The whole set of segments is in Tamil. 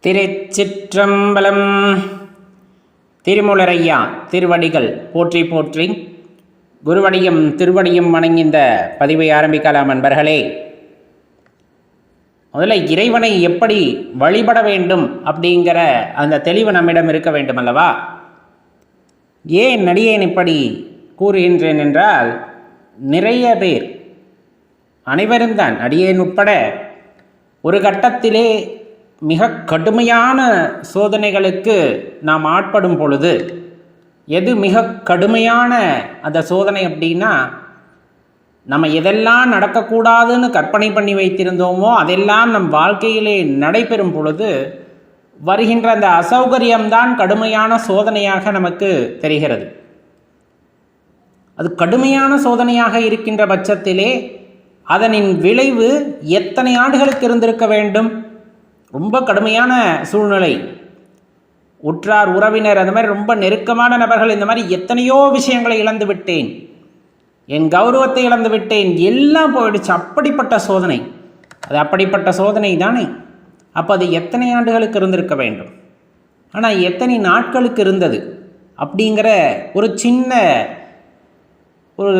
திருச்சிற்றம்பலம். திருமூலரையா திருவடிகள் போற்றி போற்றி. குருவடியும் திருவடியும் வணங்கி இந்த பதிவை ஆரம்பிக்கலாம். அன்பர்களே, முதல்ல இறைவனை எப்படி வழிபட வேண்டும் அப்படிங்கிற அந்த தெளிவு நம்மிடம் இருக்க வேண்டும் அல்லவா? ஏன் அடியேன் இப்படி கூறுகின்றேன் என்றால், நிறைய பேர், அனைவரும் தான், அடியேன் உட்பட, ஒரு கட்டத்திலே மிக கடுமையான சோதனைகளுக்கு நாம் ஆட்படும் பொழுது, எது மிக கடுமையான அந்த சோதனை அப்படின்னா, நம்ம எதெல்லாம் நடக்கக்கூடாதுன்னு கற்பனை பண்ணி வைத்திருந்தோமோ அதெல்லாம் நம் வாழ்க்கையிலே நடைபெறும் பொழுது வருகின்ற அந்த அசௌகரியம்தான் கடுமையான சோதனையாக நமக்கு தெரிகிறது. அது கடுமையான சோதனையாக இருக்கின்ற பட்சத்திலே அதனின் விளைவு எத்தனை ஆண்டுகளுக்கு இருந்திருக்க வேண்டும்? ரொம்ப கடுமையான சூழ்நிலை, உற்றார் உறவினர், அந்த மாதிரி ரொம்ப நெருக்கமான நபர்கள், இந்த மாதிரி எத்தனையோ விஷயங்களை இழந்து விட்டேன், என் கௌரவத்தை இழந்து விட்டேன், எல்லாம் போயிடுச்சு. அப்படிப்பட்ட சோதனை, அது அப்படிப்பட்ட சோதனை தானே. அப்போ அது எத்தனை ஆண்டுகளுக்கு இருந்திருக்க வேண்டும்? ஆனால் எத்தனை நாட்களுக்கு இருந்தது அப்படிங்கிற ஒரு சின்ன ஒரு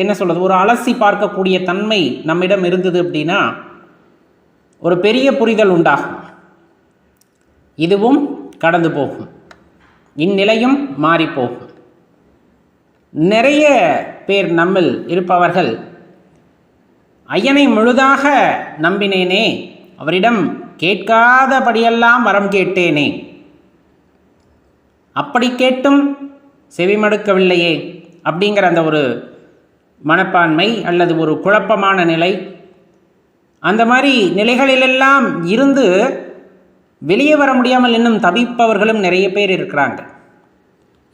என்ன சொல்கிறது, ஒரு அலசி பார்க்கக்கூடிய தன்மை நம்மிடம் இருந்தது அப்படின்னா ஒரு பெரிய புரிதல் உண்டாகும். இதுவும் கடந்து போகும், இந்நிலையும் மாறிப்போகும். நிறைய பேர் நம்மில் இருப்பவர்கள், ஐயனை முழுதாக நம்பினேனே, அவரிடம் கேட்காதபடியெல்லாம் வரம் கேட்டேனே, அப்படி கேட்டும் செவிமடுக்கவில்லையே அப்படிங்கிற அந்த ஒரு மனப்பான்மை அல்லது ஒரு குழப்பமான நிலை, அந்த மாதிரி நிலைகளிலெல்லாம் இருந்து வெளியே வர முடியாமல் இன்னும் தவிப்பவர்களும் நிறைய பேர் இருக்கிறாங்க.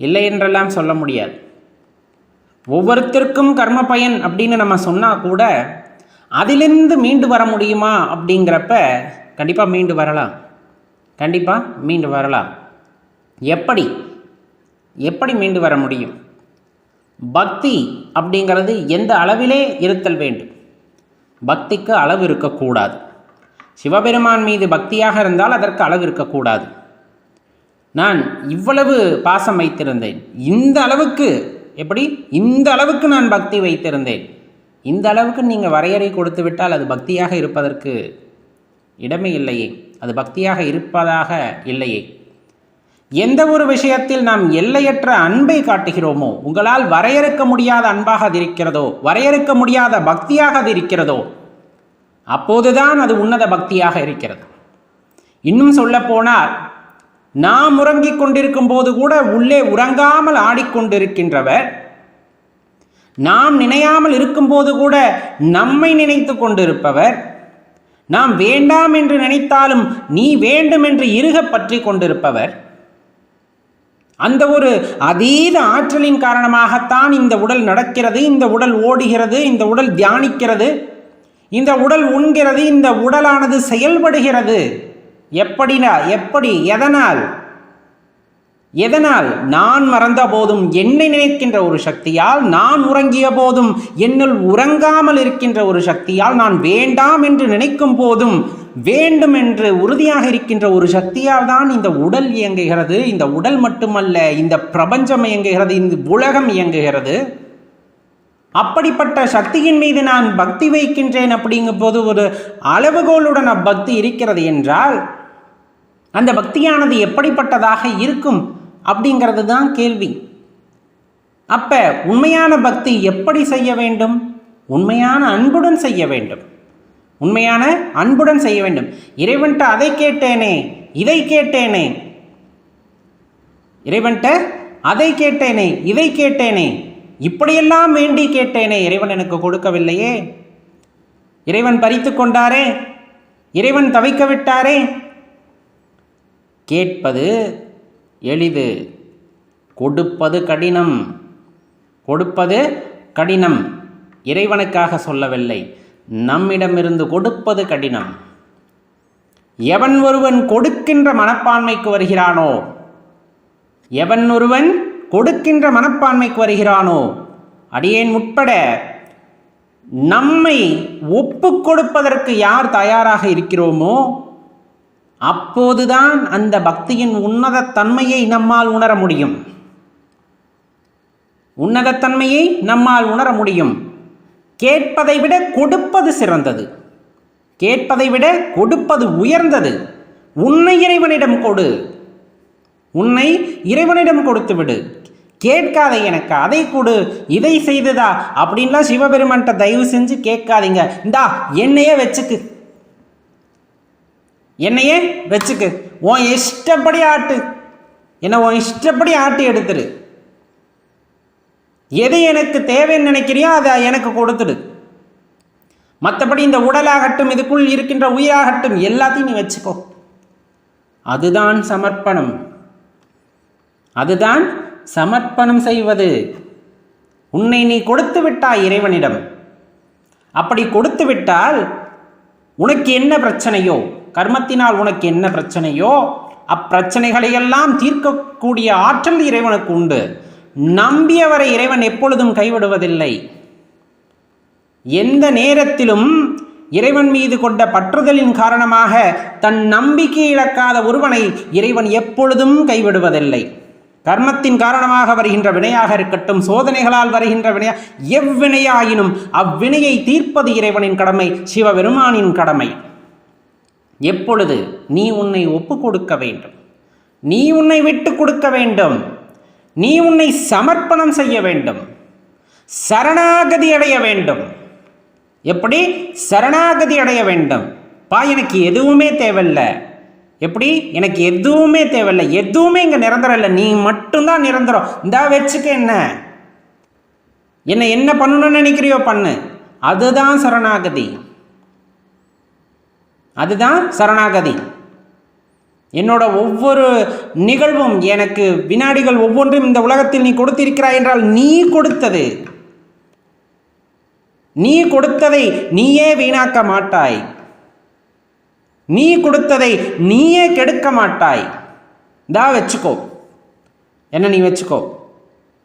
இல்லை என்றெல்லாம் சொல்ல முடியாது. ஒவ்வொருத்தருக்கும் கர்ம பயன் அப்படின்னு நம்ம சொன்னால் கூட அதிலிருந்து மீண்டு வர முடியுமா அப்படிங்கிறப்ப கண்டிப்பாக மீண்டு வரலாம், கண்டிப்பாக மீண்டு வரலாம். எப்படி மீண்டு வர முடியும்? பக்தி அப்படிங்கிறது எந்த அளவிலே இருத்தல் வேண்டும்? பக்திக்கு அளவு இருக்கக்கூடாது. சிவபெருமான் மீது பக்தியாக இருந்தால் அதற்கு அளவு இருக்கக்கூடாது. நான் இவ்வளவு பாசம் வைத்திருந்தேன், இந்த அளவுக்கு, எப்படி இந்த அளவுக்கு நான் பக்தி வைத்திருந்தேன், இந்த அளவுக்கு நீங்கள் வரையறை கொடுத்து விட்டால் அது பக்தியாக இருப்பதற்கு இடமே இல்லையே, அது பக்தியாக இருப்பதாக இல்லையே. எந்த ஒரு விஷயத்தில் நாம் எல்லையற்ற அன்பை காட்டுகிறோமோ, உங்களால் வரையறுக்க முடியாத அன்பாக அது இருக்கிறதோ, வரையறுக்க முடியாத பக்தியாக அது இருக்கிறதோ, அப்போதுதான் அது உன்னத பக்தியாக இருக்கிறது. இன்னும் சொல்ல போனால், நாம் உறங்கிக் கொண்டிருக்கும் போது கூட உள்ளே உறங்காமல் ஆடிக்கொண்டிருக்கின்றவர், நாம் நினையாமல் இருக்கும்போது கூட நம்மை நினைத்து கொண்டிருப்பவர், நாம் வேண்டாம் என்று நினைத்தாலும் நீ வேண்டும் என்று இறுக பற்றி கொண்டிருப்பவர், அந்த ஒரு அதீத ஆற்றலின் காரணமாகத்தான் இந்த உடல் நடக்கிறது, இந்த உடல் ஓடுகிறது, இந்த உடல் தியானிக்கிறது, இந்த உடல் உண்கிறது, இந்த உடலானது செயல்படுகிறது. எப்படி எதனால்? நான் மறந்த போதும் என்னை நினைக்கின்ற ஒரு சக்தியால், நான் உறங்கிய போதும் என்னுள் உறங்காமல் இருக்கின்ற ஒரு சக்தியால், நான் வேண்டாம் என்று நினைக்கும் போதும் வேண்டும் என்று உறுதியாக இருக்கின்ற ஒரு சக்தியால் தான் இந்த உடல் இயங்குகிறது. இந்த உடல் மட்டுமல்ல, இந்த பிரபஞ்சம் இயங்குகிறது, இந்த உலகம் இயங்குகிறது. அப்படிப்பட்ட சக்தியின் மீது நான் பக்தி வைக்கின்றேன். அப்படிங்கும் போது ஒரு அளவுகோலுடன் அப்பக்தி இருக்கிறது என்றால், அந்த பக்தியானது எப்படிப்பட்டதாக இருக்கும் அப்படிங்கிறது தான் கேள்வி. அப்ப உண்மையான பக்தி எப்படி செய்ய வேண்டும்? உண்மையான அன்புடன் செய்ய வேண்டும், உண்மையான அன்புடன் செய்ய வேண்டும். இறைவன்ட்ட அதை கேட்டேனே, இதை கேட்டேனே, இறைவன்ட்ட அதை கேட்டேனே, இதை கேட்டேனே, இப்படியெல்லாம் வேண்டி கேட்டேனே, இறைவன் எனக்கு கொடுக்கவில்லையே, இறைவன் பறித்து கொண்டாரே, இறைவன் தவிக்க விட்டாரே. கேட்பது எளிது, கொடுப்பது கடினம். கொடுப்பது கடினம், இறைவனுக்காக சொல்லவில்லை, நம்மிடமிருந்து கொடுப்பது கடினம். எவன் ஒருவன் கொடுக்கின்ற மனப்பான்மைக்கு வருகிறானோ, எவன் ஒருவன் கொடுக்கின்ற மனப்பான்மைக்கு வருகிறானோ, அடியேன் உட்பட நம்மை ஒப்பு கொடுப்பதற்கு யார் தயாராக இருக்கிறோமோ அப்போதுதான் அந்த பக்தியின் உன்னத தன்மையை நம்மால் உணர முடியும். உன்னதத்தன்மையை நம்மால் உணர முடியும். கேட்பதை விட கொடுப்பது சிறந்தது. கேட்பதை விட கொடுப்பது உயர்ந்தது. உன்னை இறைவனிடம் கொடு. உன்னை இறைவனிடம் கொடுத்து விடு. கேட்காத எனக்கு அதை கொடு, இதை செய்துதா அப்படின்லாம் சிவபெருமான்கிட்ட தயவு செஞ்சு கேட்காதீங்க. இந்தா என்னையே வச்சுக்கு, என்னையே வச்சுக்கு, உன் இஷ்டப்படி ஆட்டு, என்ன உன் இஷ்டப்படி ஆட்டி எடுத்துரு. எது எனக்கு தேவைன்னு நினைக்கிறியோ அதை எனக்கு கொடுத்துடு. மற்றபடி இந்த உடலாகட்டும், இதுக்குள் இருக்கின்ற உயிராகட்டும், எல்லாத்தையும் நீ வச்சுக்கோ. அதுதான் சமர்ப்பணம். அதுதான் சமர்ப்பணம் செய்வது. உன்னை நீ கொடுத்து விட்டாய் இறைவனிடம். அப்படி கொடுத்து விட்டால் உனக்கு என்ன பிரச்சனையோ, கர்மத்தினால் உனக்கு என்ன பிரச்சனையோ அப்பிரச்சனைகளையெல்லாம் தீர்க்கக்கூடிய ஆற்றல் இறைவனுக்கு உண்டு. நம்பியவரை இறைவன் எப்பொழுதும் கைவிடுவதில்லை. எந்த நேரத்திலும் இறைவன் மீது கொண்ட பற்றுதலின் காரணமாக தன் நம்பிக்கை இழக்காத ஒருவனை இறைவன் எப்பொழுதும் கைவிடுவதில்லை. கர்மத்தின் காரணமாக வருகின்ற வினையாக இருக்கட்டும், சோதனைகளால் வருகின்ற வினையா, எவ்வினையாயினும் அவ்வினையை தீர்ப்பது இறைவனின் கடமை, சிவபெருமானின் கடமை. எப்பொழுது நீ உன்னை ஒப்பு கொடுக்க வேண்டும், நீ உன்னை விட்டு கொடுக்க வேண்டும், நீ உன்னை சமர்ப்பணம் செய்ய வேண்டும், சரணாகதி அடைய வேண்டும். எப்படி சரணாகதி அடைய வேண்டும்? எனக்கு எதுவுமே தேவையில்லை. எப்படி? எனக்கு எதுவுமே தேவையில்லை, எதுவுமே இங்கே நிரந்தரம் இல்லை, நீ மட்டும்தான் நிரந்தரம். இந்தா வச்சுக்க, என்ன என்ன பண்ணணும்னு நினைக்கிறியோ பண்ணு. அதுதான் சரணாகதி. அதுதான் சரணாகதி. என்னோட ஒவ்வொரு நிகழ்வும், எனக்கு வினாடிகள் ஒவ்வொன்றும் இந்த உலகத்தில் நீ கொடுத்திருக்கிறாய் என்றால் நீ கொடுத்தது. நீ கொடுத்ததை நீயே வீணாக்க மாட்டாய். நீ கொடுத்ததை நீயே கெடுக்க மாட்டாய். வச்சுக்கோ, என்ன நீ வச்சுக்கோ.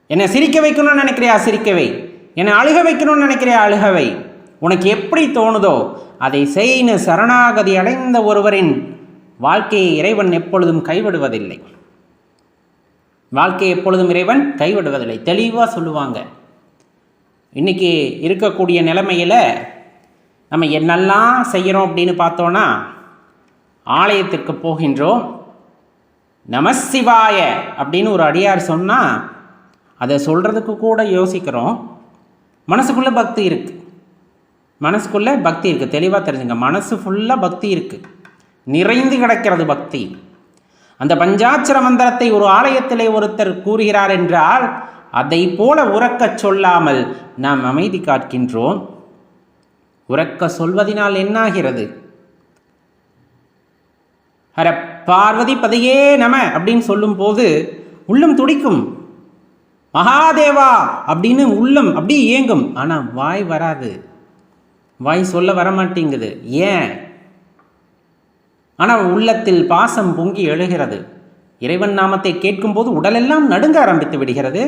என்னை சிரிக்க வைக்கணும்னு நினைக்கிறியா சிரிக்கவை, என்னை அழுக வைக்கணும்னு நினைக்கிறியா அழுகவை. உனக்கு எப்படி தோணுதோ அதை செய்ய. சரணாகதி அடைந்த ஒருவரின் வாழ்க்கையை இறைவன் எப்பொழுதும் கைவிடுவதில்லை. வாழ்க்கையை எப்பொழுதும் இறைவன் கைவிடுவதில்லை. தெளிவாக சொல்லுவாங்க. இன்றைக்கி இருக்கக்கூடிய நிலைமையில் நம்ம என்னெல்லாம் செய்கிறோம் அப்படின்னு பார்த்தோன்னா, ஆலயத்திற்கு போகின்றோம், நமசிவாய அப்படின்னு ஒரு அடியார் சொன்னால் அதை சொல்கிறதுக்கு கூட யோசிக்கிறோம். மனசுக்குள்ளே பக்தி இருக்குது. மனசுக்குள்ளே பக்தி இருக்குது. தெளிவாக தெரிஞ்சுங்க, மனசு ஃபுல்லாக பக்தி இருக்குது, நிறைந்து கிடக்கிறது பக்தி. அந்த பஞ்சாட்சர மந்திரத்தை ஒரு ஆலயத்திலே ஒருத்தர் கூறுகிறார் என்றால் அதை போல உறக்கச் சொல்லாமல் நாம் அமைதி காக்கின்றோம். உறக்க சொல்வதனால் என்னாகிறது? ஹர பார்வதி பதையே நம அப்படின்னு சொல்லும் போது உள்ளம் துடிக்கும். மகாதேவா அப்படின்னு உள்ளம் அப்படி ஏங்கும். ஆனால் வாய் வராது, வாய் சொல்ல வரமாட்டேங்குது. ஏன்? ஆனால் உள்ளத்தில் பாசம் பொங்கி எழுகிறது. இறைவன் நாமத்தை கேட்கும் போது உடலெல்லாம் நடுங்க ஆரம்பித்து விடுகிறது.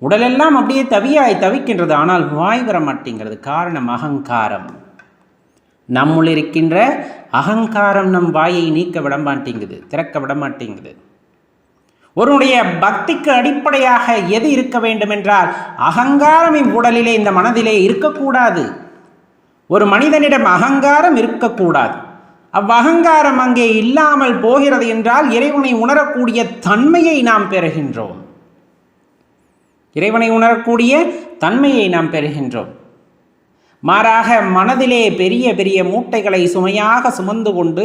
உடலெல்லாம் அப்படியே தவியாய் தவிக்கின்றது. ஆனால் வாய் வர மாட்டேங்கிறது. காரணம் அகங்காரம். நம்முள் இருக்கின்ற அகங்காரம் நம் வாயை நீக்க விடமாட்டேங்குது, திறக்க விடமாட்டேங்குது. ஒருவனுடைய பக்திக்கு அடிப்படையாக எது இருக்க வேண்டும் என்றால் அகங்காரம் இவ்வுடலிலே, இந்த மனதிலே இருக்கக்கூடாது. ஒரு மனிதனிடம் அகங்காரம் இருக்கக்கூடாது. அவ்வகங்காரம் அங்கே இல்லாமல் போகிறது என்றால் இறைவனை உணரக்கூடிய தன்மையை நாம் பெறுகின்றோம். இறைவனை உணரக்கூடிய தன்மையை நாம் பெறுகின்றோம். மாறாக மனதிலே பெரிய பெரிய மூட்டைகளை சுமையாக சுமந்து கொண்டு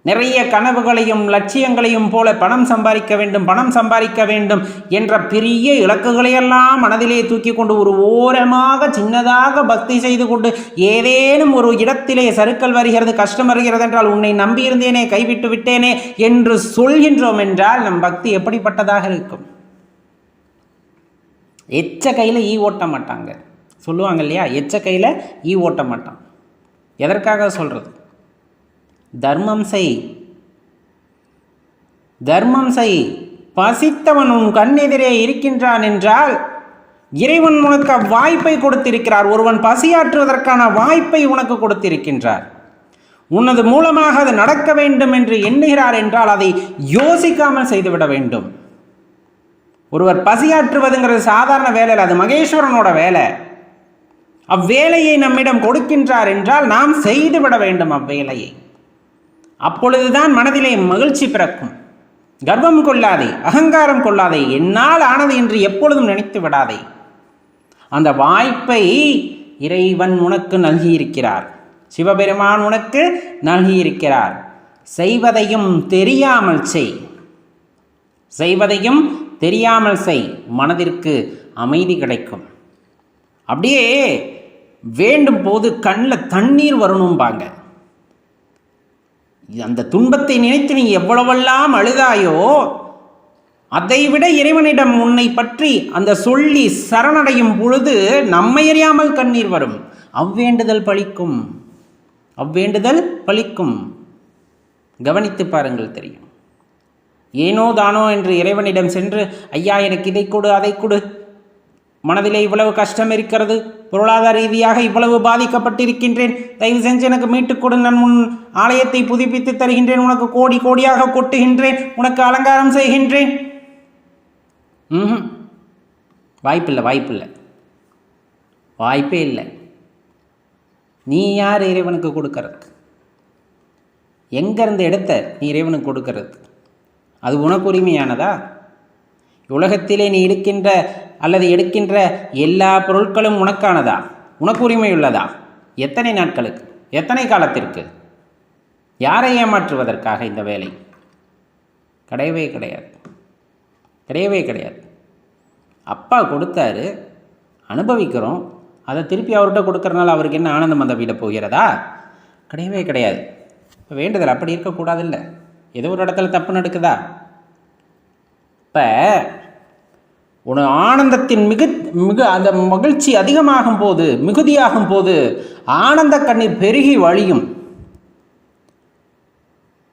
நிறைய கனவுகளையும் லட்சியங்களையும் போல பணம் சம்பாதிக்க வேண்டும், பணம் சம்பாதிக்க வேண்டும் என்ற பெரிய இலக்குகளையெல்லாம் மனதிலே தூக்கி கொண்டு ஒரு ஓரமாக சின்னதாக பக்தி செய்து கொண்டு ஏதேனும் ஒரு இடத்திலே சறுக்கல் வருகிறது, கஷ்டம் வருகிறது என்றால் உன்னை நம்பியிருந்தேனே, கைவிட்டு விட்டேனே என்று சொல்கின்றோம் என்றால் நம் பக்தி எப்படிப்பட்டதாக இருக்கும்? எச்ச கையில் ஈ ஓட்ட மாட்டாங்க சொல்லுவாங்க இல்லையா? எச்ச கையில் ஈ ஓட்ட மாட்டான். எதற்காக சொல்கிறது? தர்மம் செய், தர்மம் செய். பசித்தவன் உன் கண்ணெதிரே இருக்கின்றான் என்றால் இறைவன் உனக்கு வாய்ப்பை கொடுத்திருக்கிறார். ஒருவன் பசியாற்றுவதற்கான வாய்ப்பை உனக்கு கொடுத்திருக்கின்றார். உனது மூலமாக அது நடக்க வேண்டும் என்று எண்ணுகிறார் என்றால் அதை யோசிக்காமல் செய்துவிட வேண்டும். ஒருவர் பசியாற்றுவதுங்கிறது சாதாரண வேலை இல்லை, அது மகேஸ்வரனோட வேலை. அவ்வேலையை நம்மிடம் கொடுக்கின்றார் என்றால் நாம் செய்துவிட வேண்டும் அவ்வேலையை. அப்பொழுதுதான் மனதிலே மகிழ்ச்சி பிறக்கும். கர்வம் கொள்ளாதே, அகங்காரம் கொள்ளாதே, என்னால் ஆனது என்று எப்பொழுதும் நினைத்து விடாதே. அந்த வாய்ப்பை இறைவன் உனக்கு நல்கியிருக்கிறார், சிவபெருமான் உனக்கு நல்கியிருக்கிறார். செய்வதையும் தெரியாமல் செய், செய்வதையும் தெரியாமல் செய், மனதிற்கு அமைதி கிடைக்கும். அப்படியே வேண்டும் போது கண்ணில் தண்ணீர் வரணும்பாங்க. அந்த துன்பத்தை நினைத்து நீ எவ்வளவெல்லாம் அழுதாயோ அதைவிட இறைவனிடம் உன்னை பற்றி அந்த சொல்லி சரணடையும் பொழுது நம்மை அறியாமல் கண்ணீர் வரும். அவ்வேண்டுதல் பலிக்கும், அவ்வேண்டுதல் பலிக்கும். கவனித்து பாருங்கள், தெரியும். ஏனோ தானோ என்று இறைவனிடம் சென்று ஐயா எனக்கு இதை கொடு அதை கொடு, மனதிலே இவ்வளவு கஷ்டம் இருக்கிறது, பொருளாதார ரீதியாக இவ்வளவு பாதிக்கப்பட்டிருக்கின்றேன், தயவு செஞ்சு எனக்கு மீட்டுக் கொடு, நான் உன் ஆலயத்தை புதுப்பித்து தருகின்றேன், உனக்கு கோடி கோடியாக கொட்டுகின்றேன், உனக்கு அலங்காரம் செய்கின்றேன். வாய்ப்பில்லை, வாய்ப்பில்லை, வாய்ப்பே இல்லை. நீ யார் இறைவனுக்கு கொடுக்கறதுக்கு? எங்கேருந்து எடுத்த நீ இறைவனுக்கு கொடுக்கறதுக்கு? அது உனக்கு உரிமையானதா? உலகத்திலே நீ இருக்கின்ற அல்லது எடுக்கின்ற எல்லா பொருட்களும் உனக்கானதா? உனக்கு உரிமை உள்ளதா? எத்தனை நாட்களுக்கு, எத்தனை காலத்திற்கு? யாரை ஏமாற்றுவதற்காக இந்த வேலை? கிடையவே கிடையாது, கிடையவே கிடையாது. அப்பா கொடுத்தாரு, அனுபவிக்கிறோம், அதை திருப்பி அவர்கிட்ட கொடுக்கறனால அவருக்கு என்ன ஆனந்தம் அந்த வீட போகிறதா? கிடையவே கிடையாது. இப்போ வேண்டுதல் அப்படி இருக்கக்கூடாதில்ல. ஏதோ ஒரு இடத்துல தப்பு நடக்குதா? இப்போ உன ஆனந்தத்தின் மிக அந்த மகிழ்ச்சி அதிகமாகும் போது, மிகுதியாகும் போது ஆனந்த கண்ணீர் பெருகி வழியும்.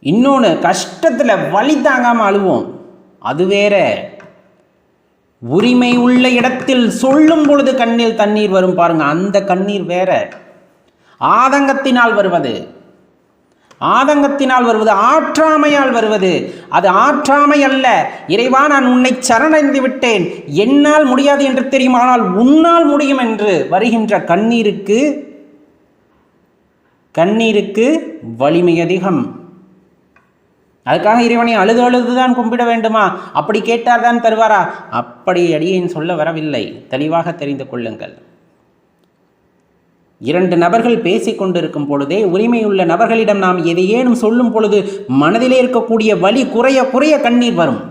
இன்னொன்று, கஷ்டத்தில் வலி தாங்காமல் அழுவோம், அது வேற. உரிமை உள்ள இடத்தில் சொல்லும் பொழுது கண்ணில் தண்ணீர் வரும் பாருங்க, அந்த கண்ணீர் வேற. ஆதங்கத்தினால் வருவது, ஆதங்கத்தினால் வருவது, ஆற்றாமையால் வருவது, அது ஆற்றாமை அல்ல. இறைவா, நான் உன்னை சரணடைந்து விட்டேன், என்னால் முடியாது என்று தெரியும், ஆனால் உன்னால் முடியும் என்று வருகின்ற கண்ணீருக்கு வலிமை அதிகம். அதுக்காக இறைவனை அழுது அழுதுதான் கும்பிட வேண்டுமா? அப்படி கேட்டார் தான் தருவாரா? அப்படி அடியேன் சொல்ல வரவில்லை, தெளிவாக தெரிந்து கொள்ளுங்கள். இரண்டு நபர்கள் பேசிக் கொண்டிருக்கும் பொழுதே உரிமையுள்ள நபர்களிடம் நாம் எதையேனும் சொல்லும் பொழுது மனதிலே இருக்கக்கூடிய வலி குறைய குறைய கண்ணீர் வரும்.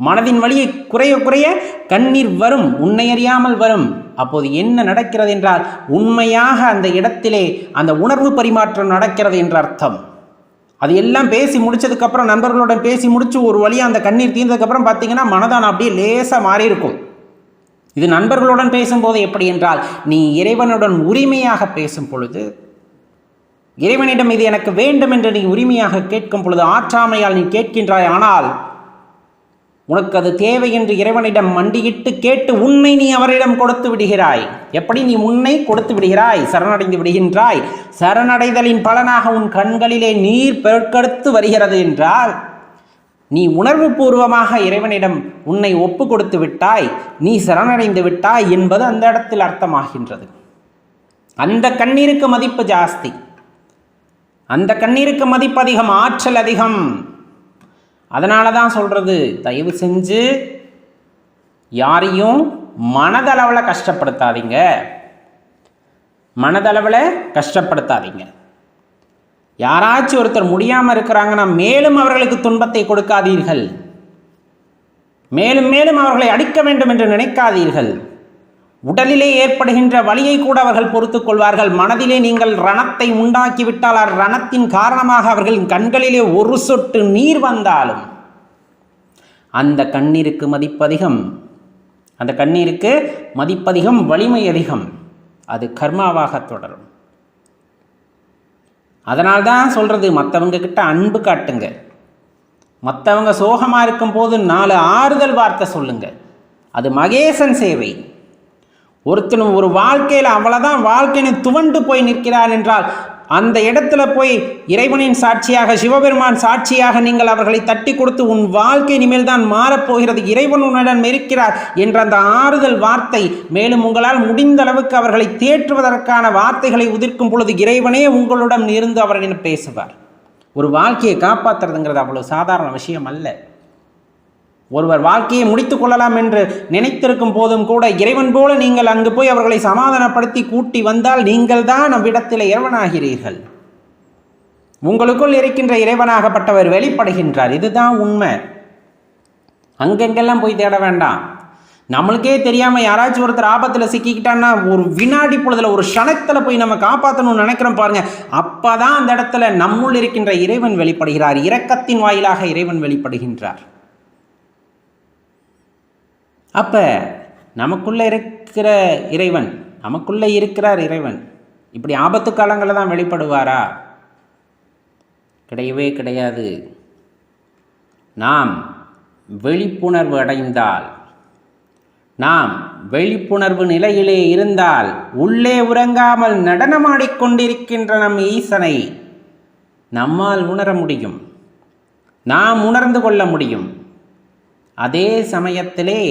மனதின் வலியை குறைய குறைய கண்ணீர் வரும், உன்னை அறியாமல் வரும். அப்போது என்ன நடக்கிறது என்றால், உண்மையாக அந்த இடத்திலே அந்த உணர்வு பரிமாற்றம் நடக்கிறது என்ற அர்த்தம். அது எல்லாம் பேசி முடிச்சதுக்கப்புறம், நண்பர்களுடன் பேசி முடிச்சு ஒரு வழியாக அந்த கண்ணீர் தீர்ந்ததுக்கப்புறம் பார்த்தீங்கன்னா மனதான அப்படியே லேசாக மாறி இருக்கும். இது நண்பர்களுடன் பேசும்போது எப்படி என்றால், நீ இறைவனுடன் உரிமையாக பேசும் பொழுது, இறைவனிடம் இது எனக்கு வேண்டும் என்று நீ உரிமையாக கேட்கும் பொழுது, ஆற்றாமையால் நீ கேட்கின்றாய், ஆனால் உனக்கு அது தேவை என்று இறைவனிடம் மண்டியிட்டு கேட்டு உன்னை நீ அவரிடம் கொடுத்து விடுகிறாய். எப்படி நீ உன்னை கொடுத்து விடுகிறாய்? சரணடைந்து விடுகின்றாய். சரணடைதலின் பலனாக உன் கண்களிலே நீர் பெருக்கெடுத்து வருகிறது என்றால், நீ உணர்வு பூர்வமாக இறைவனிடம் உன்னை ஒப்பு கொடுத்து விட்டாய், நீ சரணடைந்து விட்டாய் என்பது அந்த இடத்தில் அர்த்தமாகின்றது. அந்த கண்ணீருக்கு மதிப்பு ஜாஸ்தி, அந்த கண்ணீருக்கு மதிப்பு அதிகம், ஆற்றல் அதிகம். அதனால தான் சொல்கிறது, தயவு செஞ்சு யாரையும் மனதளவில் கஷ்டப்படுத்தாதீங்க, மனதளவில் கஷ்டப்படுத்தாதீங்க. யாராச்சும் ஒருத்தர் முடியாமல் இருக்கிறாங்கன்னா மேலும் அவர்களுக்கு துன்பத்தை கொடுக்காதீர்கள், மேலும் மேலும் அவர்களை அடிக்க வேண்டும் என்று நினைக்காதீர்கள். உடலிலே ஏற்படுகின்ற வலியை கூட அவர்கள் பொறுத்து கொள்வார்கள். மனதிலே நீங்கள் ரணத்தை உண்டாக்கிவிட்டால் ரணத்தின் காரணமாக அவர்களின் கண்களிலே ஒரு சொட்டு நீர் வந்தாலும் அந்த கண்ணீருக்கு மதிப்பதிகம், அந்த கண்ணீருக்கு மதிப்பதிகம், வலிமை அதிகம். அது கர்மாவாக தொடரும். அதனால்தான் சொல்கிறது, மற்றவங்க கிட்ட அன்பு காட்டுங்க, மற்றவங்க சோகமாக இருக்கும் போது 4 ஆறுதல் வார்த்தை சொல்லுங்க. அது மகேசன் சேவை. ஒருத்தனும் ஒரு வாழ்க்கையில் அவ்வளோதான் வாழ்க்கையை துவண்டு போய் நிற்கிறான் என்றால் அந்த இடத்துல போய் இறைவனின் சாட்சியாக, சிவபெருமான் சாட்சியாக நீங்கள் அவர்களை தட்டி கொடுத்து உன் வாழ்க்கை இனிமேல் தான் மாறப்போகிறது, இறைவன் உன்னுடன் இருக்கிறார் என்ற அந்த ஆறுதல் வார்த்தை, மேலும் உங்களால் முடிந்த அளவுக்கு அவர்களை தேற்றுவதற்கான வார்த்தைகளை உதிர்க்கும் பொழுது இறைவனே உங்களுடன் இருந்து அவர்களிடம் பேசுவார். ஒரு வாழ்க்கையை காப்பாற்றுறதுங்கிறது அவ்வளோ சாதாரண விஷயம் அல்ல. ஒருவர் வாழ்க்கையை முடித்துக் கொள்ளலாம் என்று நினைத்திருக்கும் போதும் கூட இறைவன் போல நீங்கள் அங்கு போய் அவர்களை சமாதானப்படுத்தி கூட்டி வந்தால் நீங்கள் தான் அவ்விடத்தில் இறைவனாகிறீர்கள். உங்களுக்குள் இருக்கின்ற இறைவனாகப்பட்டவர் வெளிப்படுகின்றார். இதுதான் உண்மை. அங்கெங்கெல்லாம் போய் தேட வேண்டாம். நம்மளுக்கே தெரியாமல் யாராச்சும் ஒருத்தர் ஆபத்தில் சிக்கிக்கிட்டான்னா ஒரு வினாடி பொழுதுல, ஒரு க்ஷணத்தில் போய் நம்ம காப்பாற்றணும்னு நினைக்கிறோம் பாருங்க. அப்போ தான் அந்த இடத்துல நம்முள் இருக்கின்ற இறைவன் வெளிப்படுகிறார். இரக்கத்தின் வாயிலாக இறைவன் வெளிப்படுகின்றார். அப்போ நமக்குள்ளே இருக்கிற இறைவன், நமக்குள்ளே இருக்கிறார் இறைவன். இப்படி ஆபத்து காலங்களில் தான் வெளிப்படுவாரா? கிடையவே கிடையாது. நாம் விழிப்புணர்வு அடைந்தால், நாம் விழிப்புணர்வு நிலையிலே இருந்தால், உள்ளே உறங்காமல் நடனமாடிக்கொண்டிருக்கின்ற நம் ஈசனை நம்மால் உணர முடியும், நாம் உணர்ந்து கொள்ள முடியும். அதே சமயத்திலே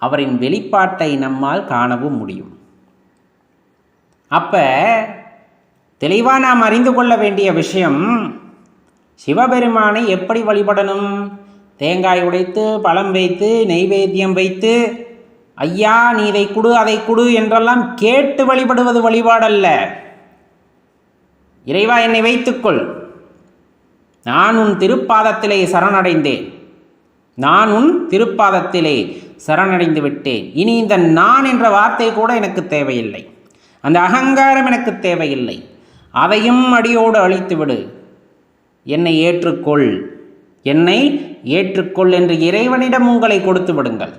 அவரின் வெளிப்பாட்டை நம்மால் காணவும் முடியும். அப்போ தெளிவாக நாம் அறிந்து கொள்ள வேண்டிய விஷயம், சிவபெருமானை எப்படி வழிபடணும்? தேங்காய் உடைத்து, பழம் வைத்து, நெய்வேத்தியம் வைத்து, ஐயா நீ இதை கொடு அதை கொடு என்றெல்லாம் கேட்டு வழிபடுவது வழிபாடல்ல. இறைவா என்னை வைத்துக்கொள், நான் உன் திருப்பாதத்திலே சரணடைந்தேன், நான் உன் திருப்பாதத்திலே சரணடைந்து விட்டேன். இனி இந்த நான் என்ற வார்த்தை கூட எனக்கு தேவையில்லை, அந்த அகங்காரம் எனக்கு தேவையில்லை, அதையும் அடியோடு அழித்துவிடு. என்னை ஏற்றுக்கொள், என்னை ஏற்றுக்கொள் என்று இறைவனிடம் உங்களை கொடுத்து விடுங்கள்.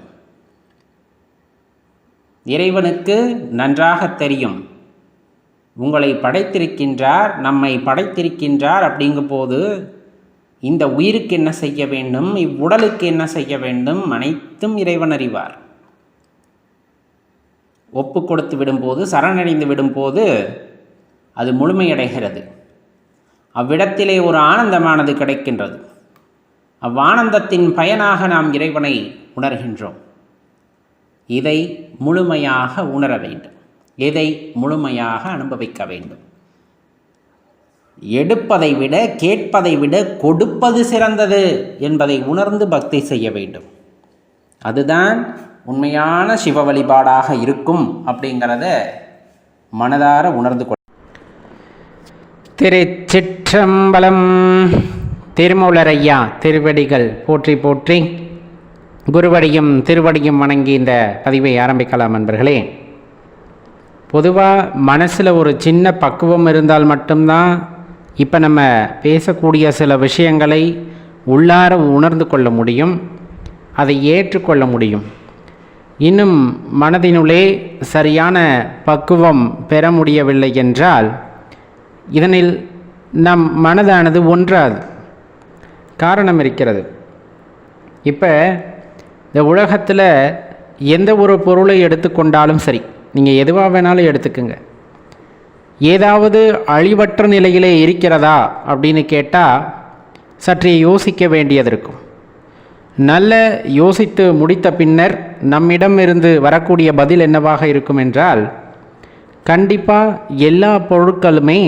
இறைவனுக்கு நன்றாக தெரியும் உங்களை படைத்திருக்கின்றார், நம்மை படைத்திருக்கின்றார். அப்படிங்கும் போது இந்த உயிருக்கு என்ன செய்ய வேண்டும், இவ்வுடலுக்கு என்ன செய்ய வேண்டும், அனைத்தும் இறைவன் அறிவார். ஒப்பு கொடுத்து விடும்போது, சரணடைந்து விடும்போது அது முழுமையடைகிறது. அவ்விடத்திலே ஒரு ஆனந்தமானது கிடைக்கின்றது. அவ்வானந்தத்தின் பயனாக நாம் இறைவனை உணர்கின்றோம். இதை முழுமையாக உணர வேண்டும், இதை முழுமையாக அனுபவிக்க வேண்டும். எடுப்பதை விட, கேட்பதை விட கொடுப்பது சிறந்தது என்பதை உணர்ந்து பக்தி செய்ய வேண்டும். அதுதான் உண்மையான சிவ வழிபாடாக இருக்கும் அப்படிங்கிறத மனதார உணர்ந்து கொள். திருச்சிற்றம்பலம். திருமூலரையா திருவடிகள் போற்றி போற்றி, குருவடியும் திருவடியும் வணங்கி இந்த பதிவை ஆரம்பிக்கலாம். நண்பர்களே, பொதுவாக மனசில் ஒரு சின்ன பக்குவம் இருந்தால் மட்டும்தான் இப்போ நம்ம பேசக்கூடிய சில விஷயங்களை உள்ளார உணர்ந்து கொள்ள முடியும், அதை ஏற்றுக்கொள்ள முடியும். இன்னும் மனதினுள்ளே சரியான பக்குவம் பெற முடியவில்லை என்றால் இதனில் நம் மனதானது ஒன்றாது. காரணம் இருக்கிறது. இப்போ இந்த உலகத்தில் எந்த ஒரு பொருளை எடுத்துக்கொண்டாலும் சரி, நீங்கள் எதுவாக வேணாலும் எடுத்துக்குங்க, ஏதாவது அழிவற்ற நிலையிலே இருக்கிறதா அப்படின்னு கேட்டால் சற்றே யோசிக்க வேண்டியது இருக்கும். நல்ல யோசித்து முடித்த பின்னர் நம்மிடம் இருந்து வரக்கூடிய பதில் என்னவாக இருக்கும் என்றால், கண்டிப்பாக எல்லா பொருட்களுமே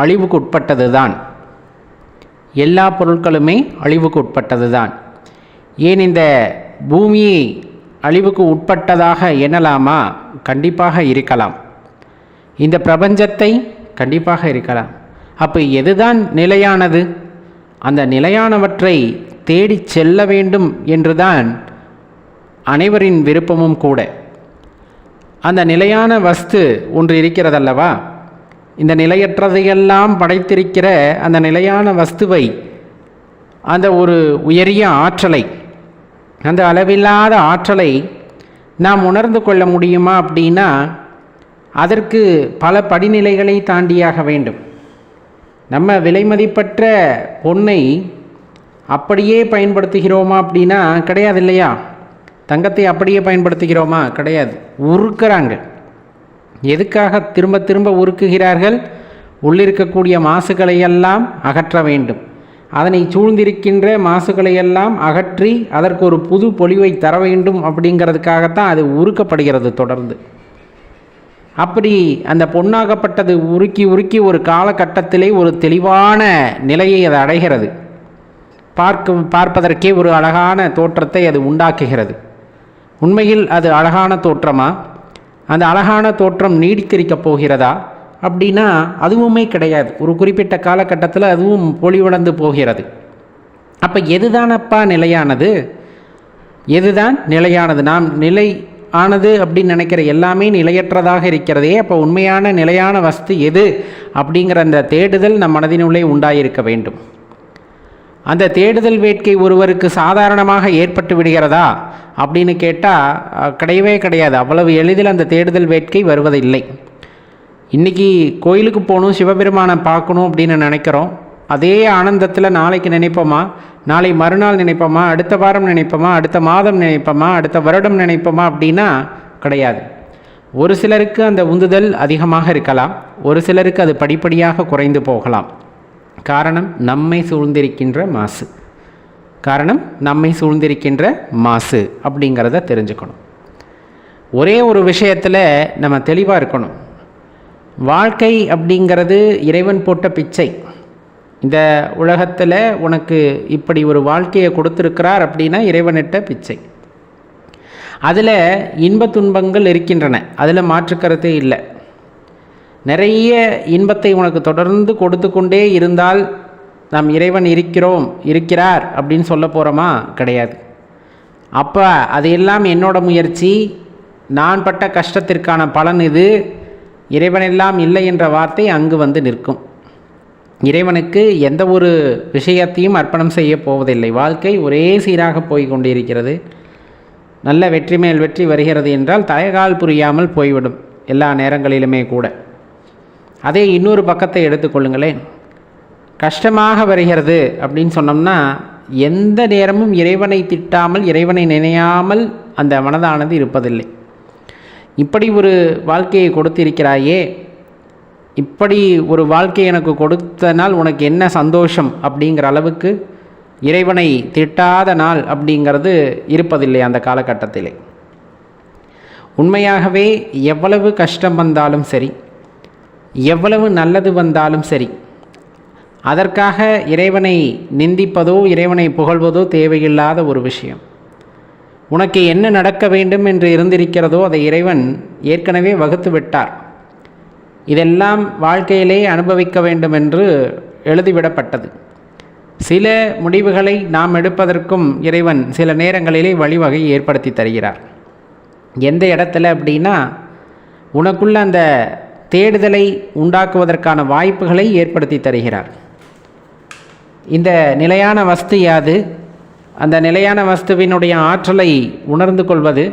அழிவுக்கு உட்பட்டது தான், எல்லா பொருட்களுமே அழிவுக்கு உட்பட்டது தான். ஏன் இந்த பூமியை அழிவுக்கு உட்பட்டதாக எண்ணலாமா? கண்டிப்பாக இருக்கலாம். இந்த பிரபஞ்சத்தை கண்டிப்பாக இருக்கலாம். அப்போ எதுதான் நிலையானது? அந்த நிலையானவற்றை தேடி செல்ல வேண்டும் என்றுதான் அனைவரின் விருப்பமும் கூட. அந்த நிலையான வஸ்து ஒன்று இருக்கிறதல்லவா, இந்த நிலையற்றதையெல்லாம் படைத்திருக்கிற அந்த நிலையான வஸ்துவை, அந்த ஒரு உயரிய ஆற்றலை, அந்த அளவில்லாத ஆற்றலை நாம் உணர்ந்து கொள்ள முடியுமா அப்படின்னா அதற்கு பல படிநிலைகளை தாண்டியாக வேண்டும். நம்ம விலைமதிப்பற்ற பொன்னை அப்படியே பயன்படுத்துகிறோமா அப்படின்னா கிடையாது இல்லையா? தங்கத்தை அப்படியே பயன்படுத்துகிறோமா? கிடையாது. உருக்குறாங்க. எதுக்காக திரும்ப திரும்ப உருக்குகிறார்கள்? உள்ளிருக்கக்கூடிய மாசுகளையெல்லாம் அகற்ற வேண்டும். அதனை சூழ்ந்திருக்கின்ற மாசுகளையெல்லாம் அகற்றி அதற்கு ஒரு புது பொலிவை தர வேண்டும் அப்படிங்கிறதுக்காகத்தான் அது உருக்கப்படுகிறது தொடர்ந்து. அப்படி அந்த பொன்னாகப்பட்டது உருக்கி உருக்கி ஒரு காலகட்டத்திலே ஒரு தெளிவான நிலையை அது அடைகிறது. பார்ப்பதற்கே ஒரு அழகான தோற்றத்தை அது உண்டாக்குகிறது. உண்மையில் அது அழகான தோற்றமா? அந்த அழகான தோற்றம் நீடித்திருக்கப் போகிறதா அப்படின்னா அதுவுமே கிடையாது. ஒரு குறிப்பிட்ட காலகட்டத்தில் அதுவும் பொலிவடைந்து போகிறது. அப்போ எதுதானப்பா நிலையானது? எதுதான் நிலையானது? நாம் நிலை ஆனது அப்படின்னு நினைக்கிற எல்லாமே நிலையற்றதாக இருக்கிறதே. அப்போ உண்மையான நிலையான வஸ்து எது அப்படிங்கிற அந்த தேடுதல் நம் மனதினுள்ளே உண்டாயிருக்க வேண்டும். அந்த தேடுதல் வேட்கை ஒருவருக்கு சாதாரணமாக ஏற்பட்டு விடுகிறதா அப்படின்னு கேட்டால் கிடையவே கிடையாது. அவ்வளவு எளிதில் அந்த தேடுதல் வேட்கை வருவதில்லை. இன்றைக்கி கோயிலுக்கு போகணும், சிவபெருமானை பார்க்கணும் அப்படின்னு நினைக்கிறோம். அதே ஆனந்தத்தில் நாளைக்கு நினைப்போமா, நாளை மறுநாள் நினைப்போமா, அடுத்த வாரம் நினைப்போமா, அடுத்த மாதம் நினைப்போமா, அடுத்த வருடம் நினைப்போமா அப்படின்னா கிடையாது. ஒரு சிலருக்கு அந்த உந்துதல் அதிகமாக இருக்கலாம், ஒரு சிலருக்கு அது படிப்படியாக குறைந்து போகலாம். காரணம் நம்மை சூழ்ந்திருக்கின்ற மாசு. காரணம் நம்மை சூழ்ந்திருக்கின்ற மாசு அப்படிங்கிறத தெரிஞ்சுக்கணும். ஒரே ஒரு விஷயத்தில் நம்ம தெளிவாக இருக்கணும். வாழ்க்கை அப்படிங்கிறது இறைவன் போட்ட பிச்சை. இந்த உலகத்தில் உனக்கு இப்படி ஒரு வாழ்க்கையை கொடுத்துருக்கிறார் அப்படின்னா இறைவனிட்ட பிச்சை. அதில் இன்ப துன்பங்கள் இருக்கின்றன, அதில் மாற்றுக்கருத்தே இல்லை. நிறைய இன்பத்தை உனக்கு தொடர்ந்து கொடுத்து கொண்டே இருந்தால் நாம் இறைவன் இருக்கிறார் அப்படின்னு சொல்ல போகிறோமா? கிடையாது. அப்போ அதையெல்லாம் என்னோட முயற்சி, நான் பட்ட கஷ்டத்திற்கான பலன் இது, இறைவனெல்லாம் இல்லை என்ற வார்த்தை அங்கு வந்து நிற்கும். இறைவனுக்கு எந்த ஒரு விஷயத்தையும் அர்ப்பணம் செய்ய போவதில்லை. வாழ்க்கை ஒரே சீராக போய் கொண்டிருக்கிறது. நல்ல வெற்றி மேல் வெற்றி வருகிறது என்றால் தலைகால் புரியாமல் போய்விடும் எல்லா நேரங்களிலுமே கூட. அதே இன்னொரு பக்கத்தை எடுத்துக்கொள்ளுங்களேன். கஷ்டமாக வருகிறது அப்படின்னு சொன்னோம்னா எந்த நேரமும் இறைவனை திட்டாமல் இறைவனை நினையாமல் அந்த மனதானது இருப்பதில்லை. இப்படி ஒரு வாழ்க்கையை கொடுத்திருக்கிறாயே, இப்படி ஒரு வாழ்க்கை எனக்கு கொடுத்தனால் உனக்கு என்ன சந்தோஷம் அப்படிங்கிற அளவுக்கு இறைவனை திட்டாத நாள் அப்படிங்கிறது இருப்பதில்லை அந்த காலகட்டத்திலே. உண்மையாகவே எவ்வளவு கஷ்டம் வந்தாலும் சரி, எவ்வளவு நல்லது வந்தாலும் சரி, அதற்காக இறைவனை நிந்திப்பதோ இறைவனை புகழ்வதோ தேவையில்லாத ஒரு விஷயம். உனக்கு என்ன நடக்க வேண்டும் என்று இருந்திருக்கிறதோ அதை இறைவன் ஏற்கனவே வகுத்து விட்டார். இதெல்லாம் வாழ்க்கையிலே அனுபவிக்க வேண்டும் என்று எழுதிவிடப்பட்டது. சில முடிவுகளை நாம் எடுப்பதற்கும் இறைவன் சில நேரங்களிலே வழிவகை ஏற்படுத்தி தருகிறார். எந்த இடத்துல அப்படின்னா உனக்குள்ள அந்த தேடுதலை உண்டாக்குவதற்கான வாய்ப்புகளை ஏற்படுத்தி தருகிறார். இந்த நிலையான வஸ்து யாது? அந்த நிலையான வஸ்துவினுடைய ஆற்றலை உணர்ந்து கொள்வது,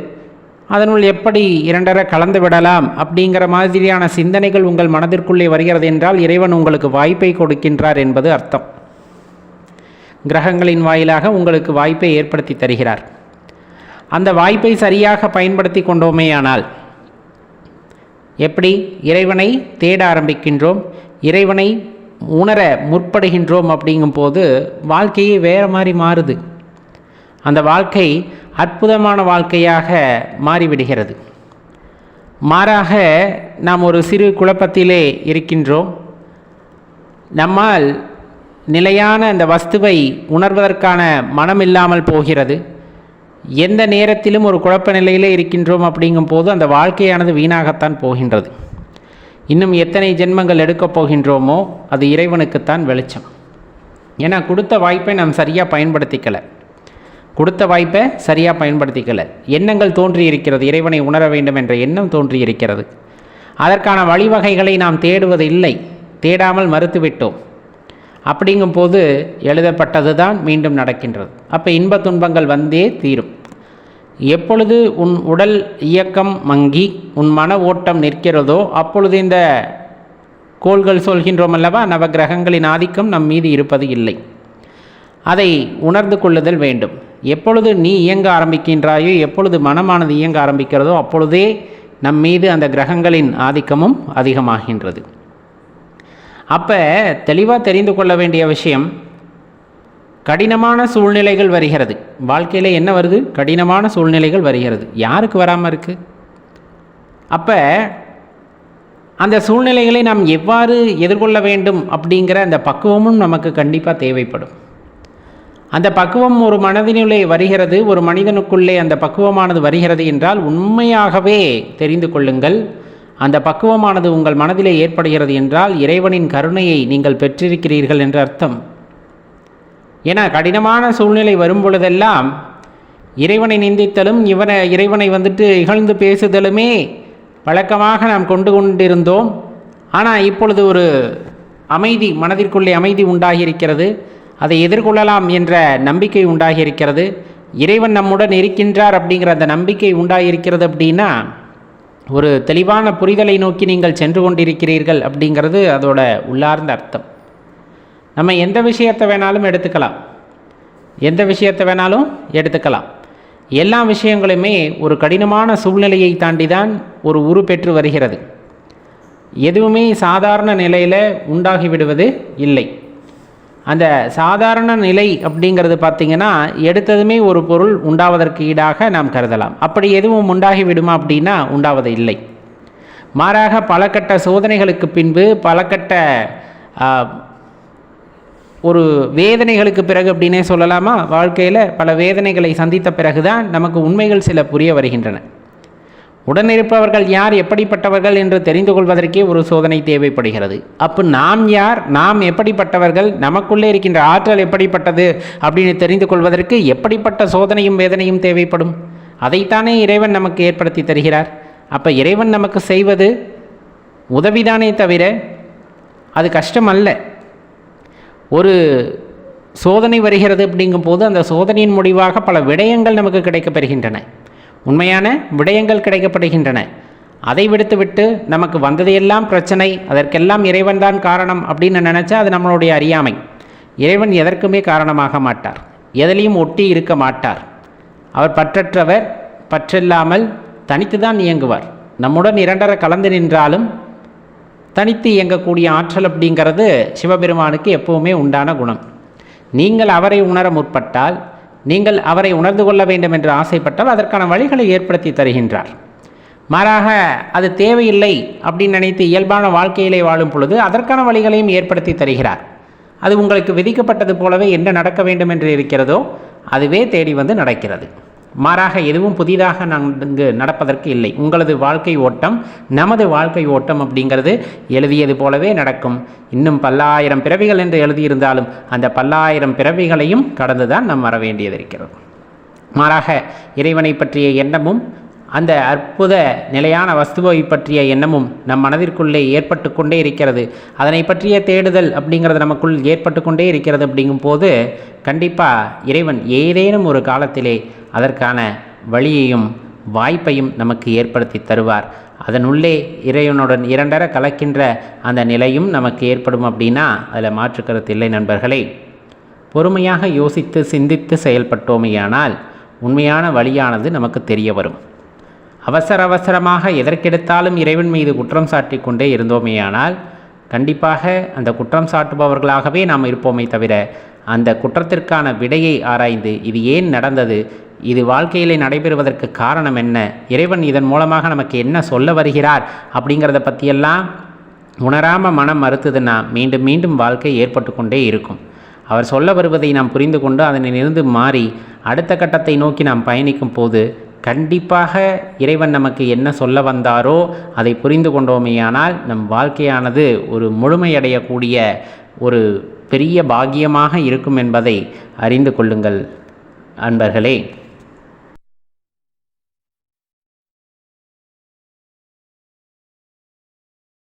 அதனுள் எப்படி இரண்டரை கலந்து விடலாம் அப்படிங்கிற மாதிரியான சிந்தனைகள் உங்கள் மனதிற்குள்ளே வருகிறது என்றால் இறைவன் உங்களுக்கு வாய்ப்பை கொடுக்கின்றார் என்பது அர்த்தம். கிரகங்களின் வாயிலாக உங்களுக்கு வாய்ப்பை ஏற்படுத்தி தருகிறார். அந்த வாய்ப்பை சரியாக பயன்படுத்தி கொண்டோமேயானால் எப்படி இறைவனை தேட ஆரம்பிக்கின்றோம், இறைவனை உணர முற்படுகின்றோம் அப்படிங்கும்போது வாழ்க்கையே வேறு மாதிரி மாறுது. அந்த வாழ்க்கை அற்புதமான வாழ்க்கையாக மாறிவிடுகிறது. மாறாக நாம் ஒரு சிறு குழப்பத்திலே இருக்கின்றோம். நம்மால் நிலையான அந்த வஸ்துவை உணர்வதற்கான மனம் இல்லாமல் போகிறது. எந்த நேரத்திலும் ஒரு குழப்ப நிலையிலே இருக்கின்றோம் அப்படிங்கும்போது அந்த வாழ்க்கையானது வீணாகத்தான் போகின்றது. இன்னும் எத்தனை ஜென்மங்கள் எடுக்கப் போகின்றோமோ அது இறைவனுக்குத்தான் வெளிச்சம். ஏன்னா கொடுத்த வாய்ப்பை நாம் சரியாக பயன்படுத்திக்கலை. எண்ணங்கள் தோன்றி இருக்கிறது, இறைவனை உணர வேண்டும் என்ற எண்ணம் தோன்றி இருக்கிறது. அதற்கான வழிவகைகளை நாம் தேடுவது இல்லை, தேடாமல் மறுத்துவிட்டோம். அப்படிங்கும்போது எழுதப்பட்டது தான் மீண்டும் நடக்கின்றது. அப்போ இன்ப துன்பங்கள் வந்தே தீரும். எப்பொழுது உன் உடல் இயக்கம் மங்கி உன் மன ஓட்டம் நிற்கிறதோ அப்பொழுது இந்த கோள்கள் சொல்கின்றோம் அல்லவா, நவகிரகங்களின் ஆதிக்கம் நம் மீது இருப்பது இல்லை. அதை உணர்ந்து கொள்ளுதல் வேண்டும். எப்பொழுது நீ இயங்க ஆரம்பிக்கின்றாயோ, எப்பொழுது மனமானது இயங்க ஆரம்பிக்கிறதோ அப்பொழுதே நம் மீது அந்த கிரகங்களின் ஆதிக்கமும் அதிகமாகின்றது. அப்போ தெளிவாக தெரிந்து கொள்ள வேண்டிய விஷயம், கடினமான சூழ்நிலைகள் வருகிறது. வாழ்க்கையில் என்ன வருது? கடினமான சூழ்நிலைகள் வருகிறது. யாருக்கு வராமல் இருக்குது? அப்போ அந்த சூழ்நிலைகளை நாம் எவ்வாறு எதிர்கொள்ள வேண்டும் அப்படிங்கிற அந்த பக்குவமும் நமக்கு கண்டிப்பாக தேவைப்படும். அந்த பக்குவம் ஒரு மனதினுள்ளே வருகிறது, ஒரு மனிதனுக்குள்ளே அந்த பக்குவமானது வருகிறது என்றால் உண்மையாகவே தெரிந்து கொள்ளுங்கள், அந்த பக்குவமானது உங்கள் மனதிலே ஏற்படுகிறது என்றால் இறைவனின் கருணையை நீங்கள் பெற்றிருக்கிறீர்கள் என்று அர்த்தம். ஏன்னா கடினமான சூழ்நிலை வரும் பொழுதெல்லாம் இறைவனை நிந்தித்தலும் இறைவனை இகழ்ந்து பேசுதலுமே வழக்கமாக நாம் கொண்டிருந்தோம். ஆனால் இப்பொழுது ஒரு அமைதி, மனதிற்குள்ளே அமைதி உண்டாகியிருக்கிறது. அதை எதிர்கொள்ளலாம் என்ற நம்பிக்கை உண்டாகியிருக்கிறது. இறைவன் நம்முடன் இருக்கின்றார் அப்படிங்கிற அந்த நம்பிக்கை உண்டாகியிருக்கிறது. அப்படின்னா ஒரு தெளிவான புரிதலை நோக்கி நீங்கள் சென்று கொண்டிருக்கிறீர்கள் அப்படிங்கிறது அதோட உள்ளார்ந்த அர்த்தம். நம்ம எந்த விஷயத்தை வேணாலும் எடுத்துக்கலாம். எல்லா விஷயங்களுமே ஒரு கடினமான சூழ்நிலையை தாண்டி தான் ஒரு உரு பெற்று வருகிறது. எதுவுமே சாதாரண நிலையில் உண்டாகிவிடுவது இல்லை. அந்த சாதாரண நிலை அப்படிங்கிறது பார்த்திங்கன்னா எடுத்ததுமே ஒரு பொருள் உண்டாவதற்கு ஈடாக நாம் கருதலாம். அப்படி எதுவும் உண்டாகிவிடுமா அப்படின்னா உண்டாவது இல்லை. மாறாக பல கட்ட சோதனைகளுக்கு பின்பு, பல கட்ட ஒரு வேதனைகளுக்கு பிறகு அப்படின்னே சொல்லலாமா, வாழ்க்கையில் பல வேதனைகளை சந்தித்த பிறகுதான் நமக்கு உண்மைகள் சில புரிய வருகின்றன. உடனிருப்பவர்கள் யார், எப்படிப்பட்டவர்கள் என்று தெரிந்து கொள்வதற்கே ஒரு சோதனை தேவைப்படுகிறது. அப்போ நாம் யார், நாம் எப்படிப்பட்டவர்கள், நமக்குள்ளே இருக்கின்ற ஆற்றல் எப்படிப்பட்டது அப்படின்னு தெரிந்து கொள்வதற்கு எப்படிப்பட்ட சோதனையும் வேதனையும் தேவைப்படும். அதைத்தானே இறைவன் நமக்கு ஏற்படுத்தி தருகிறார். அப்போ இறைவன் நமக்கு செய்வது உதவிதானே தவிர அது கஷ்டம் அல்ல. ஒரு சோதனை வருகிறது அப்படிங்கும்போது அந்த சோதனையின் முடிவாக பல விடயங்கள் நமக்கு கிடைக்கப்பெறுகின்றன, உண்மையான விடயங்கள் கிடைக்கப்படுகின்றன. அதை விடுத்துவிட்டு நமக்கு வந்ததையெல்லாம் பிரச்சனை, அதற்கெல்லாம் இறைவன் தான் காரணம் அப்படின்னு நினச்சா அது நம்மளுடைய அறியாமை. இறைவன் எதற்குமே காரணமாக மாட்டார், எதிலையும் ஒட்டி இருக்க மாட்டார். அவர் பற்றற்றவர், பற்றில்லாமல் தனித்து தான் இயங்குவார். நம்முடன் இரண்டரை கலந்து நின்றாலும் தனித்து இயங்கக்கூடிய ஆற்றல் அப்படிங்கிறது சிவபெருமானுக்கு எப்போவுமே உண்டான குணம். நீங்கள் அவரை உணர முற்பட்டால், நீங்கள் அவரை உணர்ந்து கொள்ள வேண்டும் என்று ஆசைப்பட்டால் அதற்கான வழிகளை ஏற்படுத்தி தருகின்றார். மாறாக அது தேவையில்லை அப்படின்னு நினைத்து இயல்பான வாழ்க்கையிலே வாழும் பொழுது அதற்கான வழிகளையும் ஏற்படுத்தி தருகிறார். அது உங்களுக்கு விதிக்கப்பட்டது போலவே என்ன நடக்க வேண்டும் என்று இருக்கிறதோ அதுவே தேடி வந்து நடக்கிறது. மாறாக எதுவும் புதிதாக இங்கு நடப்பதற்கு இல்லை. உங்களது வாழ்க்கை ஓட்டம், நமது வாழ்க்கை ஓட்டம் அப்படிங்கிறது எழுதியது போலவே நடக்கும். இன்னும் 10,000 பிறவிகள் என்று எழுதியிருந்தாலும் அந்த 10,000 பிறவிகளையும் கடந்துதான் நாம் வர வேண்டியது இருக்கிறது. மாறாக இறைவனை பற்றிய எண்ணமும் அந்த அற்புத நிலையான வஸ்துவை பற்றிய எண்ணமும் நம் மனதிற்குள்ளே ஏற்பட்டு கொண்டே இருக்கிறது. அதனை பற்றிய தேடுதல் அப்படிங்கிறது நமக்குள் ஏற்பட்டு கொண்டே இருக்கிறது. அப்படிங்கும் போது கண்டிப்பாக இறைவன் ஏதேனும் ஒரு காலத்திலே அதற்கான வழியையும் வாய்ப்பையும் நமக்கு ஏற்படுத்தி தருவார். அதனுள்ளே இறைவனுடன் இரண்டர கலக்கின்ற அந்த நிலையும் நமக்கு ஏற்படும். அப்படின்னா அதில் மாற்றுக்கருத்து இல்லை. நண்பர்களே, பொறுமையாக யோசித்து சிந்தித்து செயல்பட்டோமேயானால் உண்மையான வழியானது நமக்கு தெரிய வரும். அவசரமாக எதற்கெடுத்தாலும் இறைவன் மீது குற்றம் சாட்டி கொண்டே இருந்தோமேயானால் கண்டிப்பாக அந்த குற்றம் சாட்டுபவர்களாகவே நாம் இருப்போமே தவிர அந்த குற்றத்திற்கான விடையை ஆராய்ந்து இது ஏன் நடந்தது, இது வாழ்க்கையிலே நடைபெறுவதற்கு காரணம் என்ன, இறைவன் இதன் மூலமாக நமக்கு என்ன சொல்ல வருகிறார் அப்படிங்கிறத பற்றியெல்லாம் உணராமல் மனம் மறுத்ததுன்னா மீண்டும் மீண்டும் வாழ்க்கை ஏற்பட்டு கொண்டே இருக்கும். அவர் சொல்ல வருவதை நாம் புரிந்து கொண்டு அதனிலிருந்து மாறி அடுத்த கட்டத்தை நோக்கி நாம் பயணிக்கும் போது கண்டிப்பாக இறைவன் நமக்கு என்ன சொல்ல வந்தாரோ அதை புரிந்து கொண்டோமேயானால் நம் வாழ்க்கையானது ஒரு முழுமையடையக்கூடிய ஒரு பெரிய பாக்கியமாக இருக்கும் என்பதை அறிந்து கொள்ளுங்கள் அன்பர்களே.